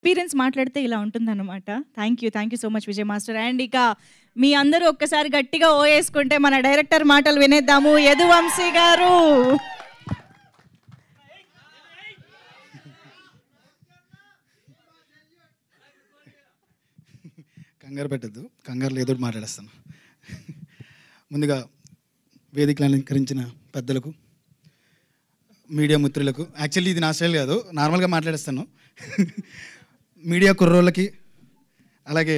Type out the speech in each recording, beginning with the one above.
Experience మాట్లాడితే ఇలా ఉంటుందన్నమాట. Thank you so much Vijay master. And ఇక మీ అందరూ ఒక్కసారి గట్టిగా ఓ వేసుకుంటే మన డైరెక్టర్ మాటలు వినేద్దాము. యదువంశీ గారు. కంగారు పెట్టద్దు, కంగారులో ఏదో మాట్లాడేస్తాను. ముందుగా వేదికలను అలంకరించిన పెద్దలకు, మీడియా మిత్రులకు, యాక్చువల్లీ ఇది నా స్టైల్ కాదు, నార్మల్గా మాట్లాడేస్తాను. మీడియా కుర్రోళ్ళకి, అలాగే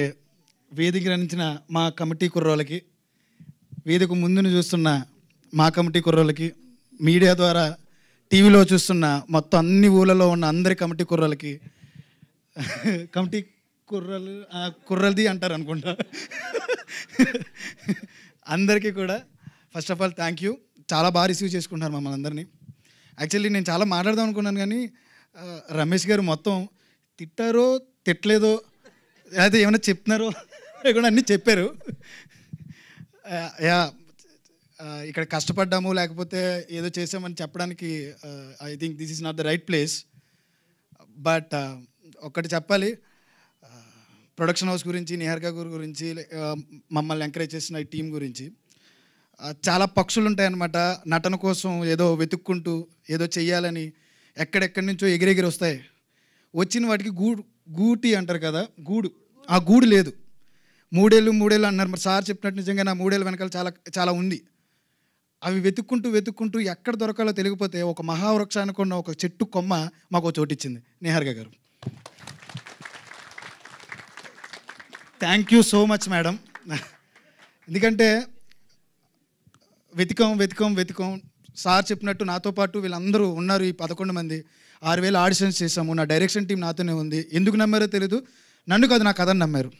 వేదిక రంచిన మా కమిటీ కుర్రోళ్ళకి, వేదిక ముందును చూస్తున్న మా కమిటీ కుర్రోళ్ళకి, మీడియా ద్వారా టీవీలో చూస్తున్న మొత్తం అన్ని ఊళ్ళలో ఉన్న అందరి కమిటీ కుర్రోళ్ళకి, కమిటీ కుర్రలది అంటారు అనుకుంటా, అందరికీ కూడా first of all thank you. చాలా బాగా రిసీవ్ చేసుకుంటున్నారు మమ్మల్ని అందరినీ. యాక్చువల్లీ నేను చాలా మాట్లాడదాం అనుకున్నాను, కానీ రమేష్ గారు మొత్తం తిట్టారో తిట్టలేదో అదే ఏమైనా చెప్తున్నారో కూడా అన్నీ చెప్పారు. యా, ఇక్కడ కష్టపడ్డాము లేకపోతే ఏదో చేసామని చెప్పడానికి I think this is not the right place. But ఒక్కటి చెప్పాలి, ప్రొడక్షన్ హౌస్ గురించి, నిహారిక గారి గురించి, మమ్మల్ని ఎంకరేజ్ చేసిన ఈ టీం గురించి. చాలా పక్షులు ఉంటాయన్నమాట, నటన కోసం ఏదో వెతుక్కుంటూ ఏదో చెయ్యాలని ఎక్కడెక్కడి నుంచో ఎగిరెగిరి వస్తాయి. వచ్చిన వాటికి గూటి అంటారు కదా, ఆ గూడు లేదు. మూడేళ్ళు అన్నారు. మరి సార్ చెప్పినట్టు నిజంగా నా 3 ఏళ్ళ వెనకాల చాలా చాలా ఉంది. అవి వెతుక్కుంటూ ఎక్కడ దొరకాలో తెలియకపోతే ఒక మహావృక్షానికి ఉన్న ఒక చెట్టు కొమ్మ మాకు చోటిచ్చింది నిహారిక గారు. Thank you so much madam. ఎందుకంటే వెతికాం సార్ చెప్పినట్టు నాతో పాటు వీళ్ళందరూ ఉన్నారు. ఈ 11 మంది 6000 ఆడిషన్స్ చేసాము. నా డైరెక్షన్ టీం నాతోనే ఉంది. ఎందుకు నమ్మారో తెలీదు, నన్ను కాదు నా కథను నమ్మారు.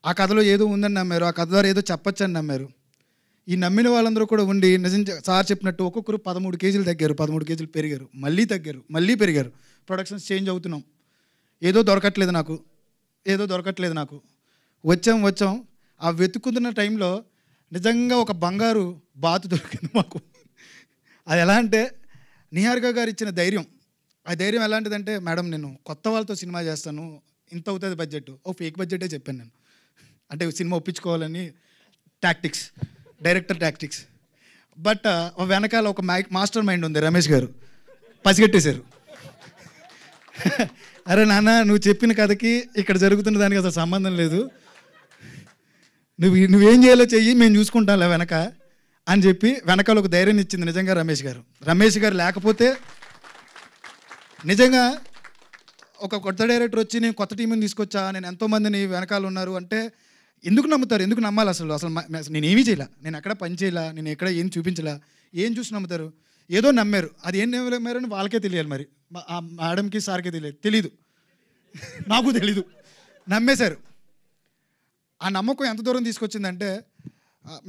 ఆ కథలో ఏదో ఉందని నమ్మారు, ఆ కథ ద్వారా ఏదో చెప్పొచ్చని నమ్మారు. ఈ నమ్మిన వాళ్ళందరూ కూడా ఉండి నిజం సార్ చెప్పినట్టు ఒక్కొక్కరు 13 కేజీలు తగ్గారు, 13 కేజీలు పెరిగారు, మళ్ళీ తగ్గారు, మళ్ళీ పెరిగారు. ప్రొడక్షన్స్ చేంజ్ అవుతున్నాం. ఏదో దొరకట్లేదు నాకు. వచ్చాం. ఆ వెతుకుతున్న టైంలో నిజంగా ఒక బంగారు బాతు దొరికింది మాకు. అది ఎలా అంటే నిహారిక గారు ఇచ్చిన ధైర్యం. ఆ ధైర్యం ఎలాంటిదంటే, మేడం నేను కొత్త వాళ్ళతో సినిమా చేస్తాను, ఇంత అవుతుంది బడ్జెట్. ఫేక్ బడ్జెటే చెప్పాను నేను, అంటే సినిమా ఒప్పించుకోవాలని డైరెక్టర్ టాక్టిక్స్. బట్ వెనకాల ఒక మాస్టర్ మైండ్ ఉంది, రమేష్ గారు పసిగట్టేశారు. అరే నాన్న, నువ్వు చెప్పిన కథకి ఇక్కడ జరుగుతున్న దానికి అసలు సంబంధం లేదు, నువ్వేం చేయాలో చెయ్యి, మేము చూసుకుంటాంలే వెనక అని చెప్పి వెనకాల ఒక ధైర్యం ఇచ్చింది నిజంగా రమేష్ గారు లేకపోతే నిజంగా ఒక కొత్త డైరెక్టర్ వచ్చి నేను కొత్త టీంని తీసుకొచ్చా, నేను ఎంతోమందిని వెనకాల ఉన్నారు అంటే ఎందుకు నమ్ముతారు, ఎందుకు నమ్మాలి? అసలు నేనేమీ చేయలే, నేను ఎక్కడ పని చేయలే, నేను ఎక్కడ ఏం చూపించలే, ఏం చూసి నమ్ముతారు? ఏదో నమ్మారు. అది ఏం నమ్మారని వాళ్ళకే తెలియాలి, మరి ఆ మేడంకి సార్కే తెలీదు, నాకు తెలీదు. నమ్మేశారు. ఆ నమ్మకం ఎంత దూరం తీసుకొచ్చిందంటే,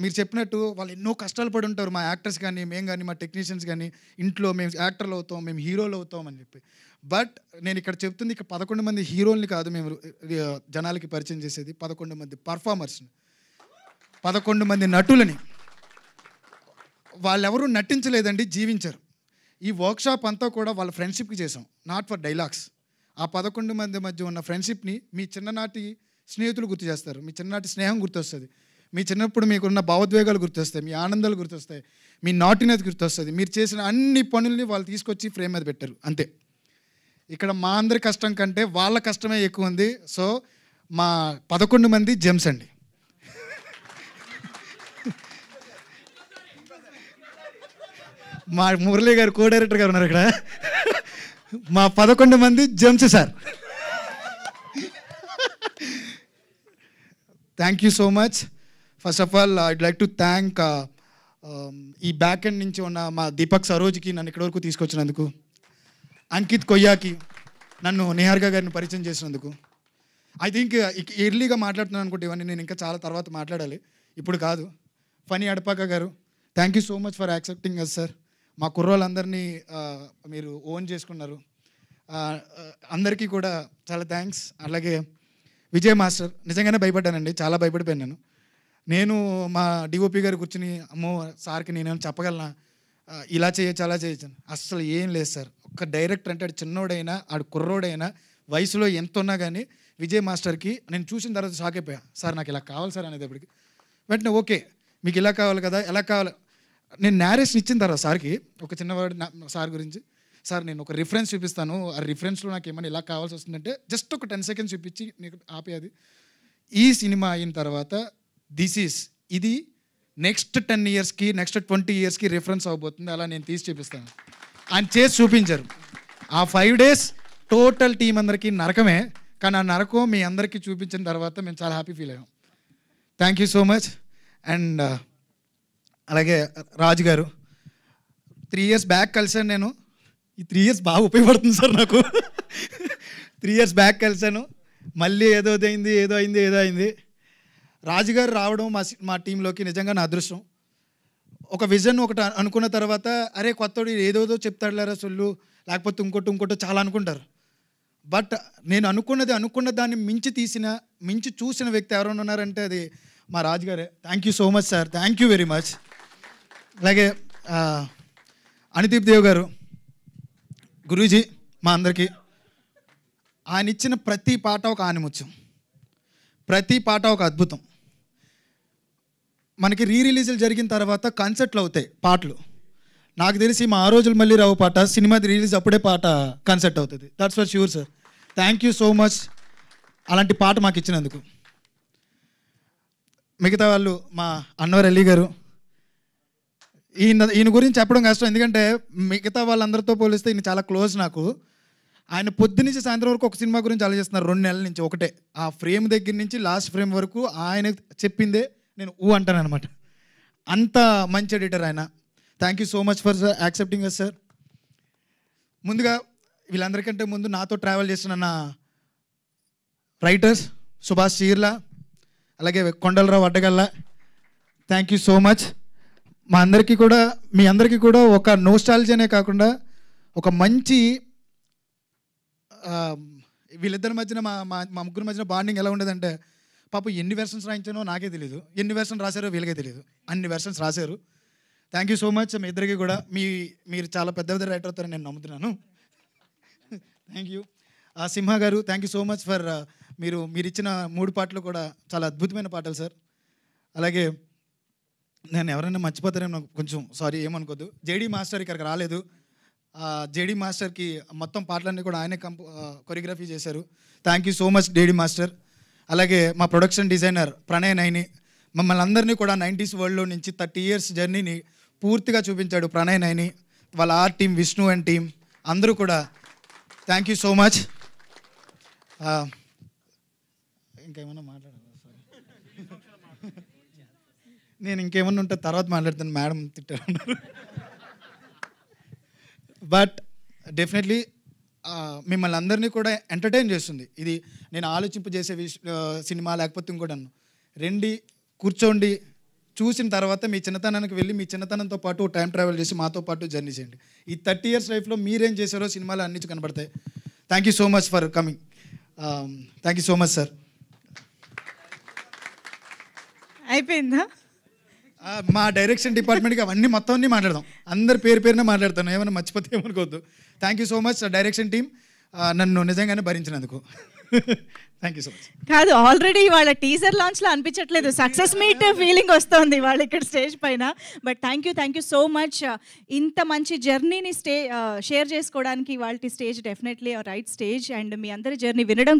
మీరు చెప్పినట్టు వాళ్ళు ఎన్నో కష్టాలు పడి ఉంటారు, మా యాక్టర్స్ కానీ, మేము కానీ, మా టెక్నీషియన్స్ కానీ, ఇంట్లో మేము యాక్టర్లు అవుతాం, మేము హీరోలు అవుతాం అని చెప్పి. బట్ నేను ఇక్కడ చెప్తుంది, ఇక్కడ 11 మంది హీరోల్ని కాదు మేము జనాలకి పరిచయం చేసేది, 11 మంది పర్ఫార్మర్స్ని, 11 మంది నటులని. వాళ్ళెవరూ నటించలేదండి, జీవించారు. ఈ వర్క్షాప్ అంతా కూడా వాళ్ళ ఫ్రెండ్షిప్కి చేసాం, నాట్ ఫర్ డైలాగ్స్. ఆ 11 మంది మధ్య ఉన్న ఫ్రెండ్షిప్ని మీ చిన్ననాటి స్నేహితులు గుర్తు చేస్తారు, మీ చిన్ననాటి స్నేహం గుర్తొస్తుంది, మీ చిన్నప్పుడు మీకున్న భావోద్వేగాలు గుర్తొస్తాయి, మీ ఆనందాలు గుర్తొస్తాయి, మీ నాటినది గుర్తొస్తుంది. మీరు చేసిన అన్ని పనుల్ని వాళ్ళు తీసుకొచ్చి ఫ్రేమ్ మీద పెట్టారు, అంతే. ఇక్కడ మా అందరి కష్టం కంటే వాళ్ళ కష్టమే ఎక్కువ ఉంది. సో మా 11 మంది జెమ్స్ అండి. మా మురళీ గారు కో డైరెక్టర్ గారు ఉన్నారు ఇక్కడ. మా 11 మంది gems sir. Thank you so much. First of all I'd like to thank ఈ బ్యాక్ ఎండ్ నుంచి ఉన్న మా దీపక్ సరోజ్కి నన్ను ఇక్కడి వరకు తీసుకొచ్చినందుకు, అంకిత్ కొయ్యాకి నన్ను నిహారిక గారిని పరిచయం చేసినందుకు. ఐ థింక్ ఎర్లీగా మాట్లాడుతున్నాను అనుకుంటే ఇవన్నీ నేను ఇంకా చాలా తర్వాత మాట్లాడాలి, ఇప్పుడు కాదు. ఫనీ అడపాక గారు, thank you so much for accepting us sir. మా కుర్రోళ్ళందరినీ మీరు ఓన్ చేసుకున్నారు, అందరికీ కూడా చాలా థ్యాంక్స్. అలాగే విజయ్ మాస్టర్, నిజంగానే భయపడ్డానండి, చాలా భయపడిపోయాను నేను. మా డిఓపి గారు కూర్చుని, అమ్మో సార్కి నేనేమైనా చెప్పగలనా, ఇలా చేయొచ్చు అలా చేయొచ్చు, అస్సలు ఏం లేదు సార్. ఒక్క డైరెక్టర్ అంటే ఆడు చిన్నోడైనా ఆడు కుర్రోడైనా వయసులో ఎంత ఉన్నా కానీ విజయ్ మాస్టర్కి నేను చూసిన తర్వాత షాక్ అయిపోయా. సార్ నాకు ఇలా కావాలి సార్ అనేటప్పటికి వెంటనే ఓకే మీకు ఇలా కావాలి కదా, ఎలా కావాలి. నేను నేరేషన్ ఇచ్చిన తర్వాత సార్కి ఒక చిన్నవాడు సార్ గురించి, సార్ నేను ఒక రిఫరెన్స్ చూపిస్తాను, ఆ రిఫరెన్స్లో నాకు ఏమైనా ఇలా కావాల్సి వస్తుందంటే జస్ట్ ఒక 10 seconds చూపించి నీకు ఆపేది. ఈ సినిమా అయిన తర్వాత ఇది నెక్స్ట్ 10 yearsకి నెక్స్ట్ 20 yearsకి రిఫరెన్స్ అవబోతుంది. అలా నేను తీసి చూపిస్తాను. ఆయన చేసి చూపించారు. ఆ 5 days టోటల్ టీం అందరికీ నరకమే, కానీ ఆ నరకం మీ అందరికీ చూపించిన తర్వాత మేము చాలా హ్యాపీ ఫీల్ అయ్యాం. Thank you so much. And అలాగే రాజు గారు 3 years బ్యాక్ కలిసాను నేను. ఈ 3 years బాగా ఉపయోగపడుతుంది సార్ నాకు. 3 years బ్యాక్ కలిసాను, మళ్ళీ ఏదో అయింది. రాజుగారు రావడం మా టీంలోకి నిజంగా నా అదృష్టం. ఒక విజన్ ఒకటి అనుకున్న తర్వాత అరే కొత్తోడు ఏదోదో చెప్తాడులేరా సొల్లు, లేకపోతే ఇంకోటో చాలా అనుకుంటారు. బట్ నేను అనుకున్న దాన్ని మించి చూసిన వ్యక్తి ఎవరైనా ఉన్నారంటే అది మా రాజుగారే. Thank you so much sir, thank you very much. అలాగే అనిదీప్ దేవ్ గారు గురూజీ మా అందరికీ ఆయన ఇచ్చిన ప్రతి పాట ఒక ఆనిముత్యం, ప్రతి పాట ఒక అద్భుతం. మనకి రిలీజులు జరిగిన తర్వాత కన్సర్ట్లు అవుతాయి పాటలు. నాకు తెలిసి మా ఆ రోజులు మళ్ళీ రావు పాట సినిమా రిలీజ్ అప్పుడే పాట కన్సర్ట్ అవుతుంది. That's for sure sir. Thank you so much అలాంటి పాట మాకు ఇచ్చినందుకు. మిగతా వాళ్ళు మా అన్వర్ అలీ గారు, ఈయన గురించి చెప్పడం కష్టం, ఎందుకంటే మిగతా వాళ్ళందరితో పోలిస్తే ఈయన చాలా క్లోజ్ నాకు. ఆయన పొద్దు నుంచి సాయంత్రం వరకు ఒక సినిమా గురించి ఆలోచిస్తున్నారు 2 నెలల నుంచి. ఒకటే ఆ ఫ్రేమ్ దగ్గర నుంచి లాస్ట్ ఫ్రేమ్ వరకు ఆయన చెప్పిందే నేను అంటాను అనమాట. అంత మంచి ఎడిటర్ ఆయన. Thank you so much for accepting us sir. ముందుగా వీళ్ళందరికంటే ముందు నాతో ట్రావెల్ చేస్తున్న నా రైటర్స్ సుభాష్ చీర్ల, అలాగే Kondalarao Addagalla, thank you so much. మీ అందరికీ కూడా ఒక నోస్టాలజీనే కాకుండా ఒక మంచి వీళ్ళిద్దరి మధ్యన మా ముగ్గురు మధ్యన బాండింగ్ ఎలా ఉండేదంటే, పాపం ఎన్ని వెర్షన్స్ రాయించానో నాకే తెలియదు, ఎన్ని వెర్షన్స్ రాశారో వీళ్ళకే తెలియదు, అన్ని వెర్షన్స్ రాశారు. థ్యాంక్ యూ సో మచ్ మీ ఇద్దరికి కూడా. మీరు చాలా పెద్ద రైటర్ అవుతారని నేను నమ్ముతున్నాను. Thank you. సింహ గారు, thank you so much for మీరు ఇచ్చిన 3 పాటలు కూడా చాలా అద్భుతమైన పాటలు సార్. అలాగే నేను ఎవరైనా మర్చిపోతారేమో కొంచెం సారీ, ఏమనుకోద్దు. జేడీ మాస్టర్ ఇక్కడికి రాలేదు. జేడీ మాస్టర్కి మొత్తం పాటలన్నీ కూడా ఆయనే కొరియోగ్రఫీ చేశారు. Thank you so much JD master. అలాగే మా ప్రొడక్షన్ డిజైనర్ ప్రణయ్ నైని మమ్మల్ని అందరినీ కూడా 90s వరల్డ్లో నుంచి 30 years జర్నీని పూర్తిగా చూపించాడు ప్రణయ్ నైని. వాళ్ళ art team, Vishnu and team అందరూ కూడా థ్యాంక్ యూ సో మచ్. ఇంకేమన్నా మాట్లాడాలి? నేను ఇంకేమన్నా ఉంటే తర్వాత మాట్లాడతాను, మేడం తిట్టారు. బట్ డెఫినెట్లీ మిమ్మల్ని అందరినీ కూడా ఎంటర్టైన్ చేస్తుంది. ఇది నేను ఆలోచింపజేసే సినిమా లేకపోతే ఇంకోటి రండి కూర్చోండి, చూసిన తర్వాత మీ చిన్నతనానికి వెళ్ళి మీ చిన్నతనంతో పాటు టైం ట్రావెల్ చేసి మాతో పాటు జర్నీ చేయండి. ఈ 30 years లైఫ్లో మీరేం చేశారో సినిమాలు అన్ని కనబడతాయి. Thank you so much for coming. Thank you so much sir. అయిపోయిందా? మా డైరెక్షన్ డిపార్ట్మెంట్కి అవన్నీ మొత్తం అన్నీ మాట్లాడదాం. అందరి పేరునే మాట్లాడతాను, ఏమైనా మర్చిపోతే ఏమనుకోవద్దు. Thank you so much direction team, నన్ను నిజంగానే భరించినందుకు. Thank you so much. కాదు, ఆల్రెడీ వాళ్ళ టీజర్ లాంచ్లో అనిపించట్లేదు, సక్సెస్ మీట్ ఫీలింగ్ వస్తుంది వాళ్ళు ఇక్కడ స్టేజ్ పైన. But thank you so much. ఇంత మంచి జర్నీని షేర్ చేసుకోవడానికి వాళ్ళ stage definitely right stage. And మీ అందరి జర్నీ వినడం కూడా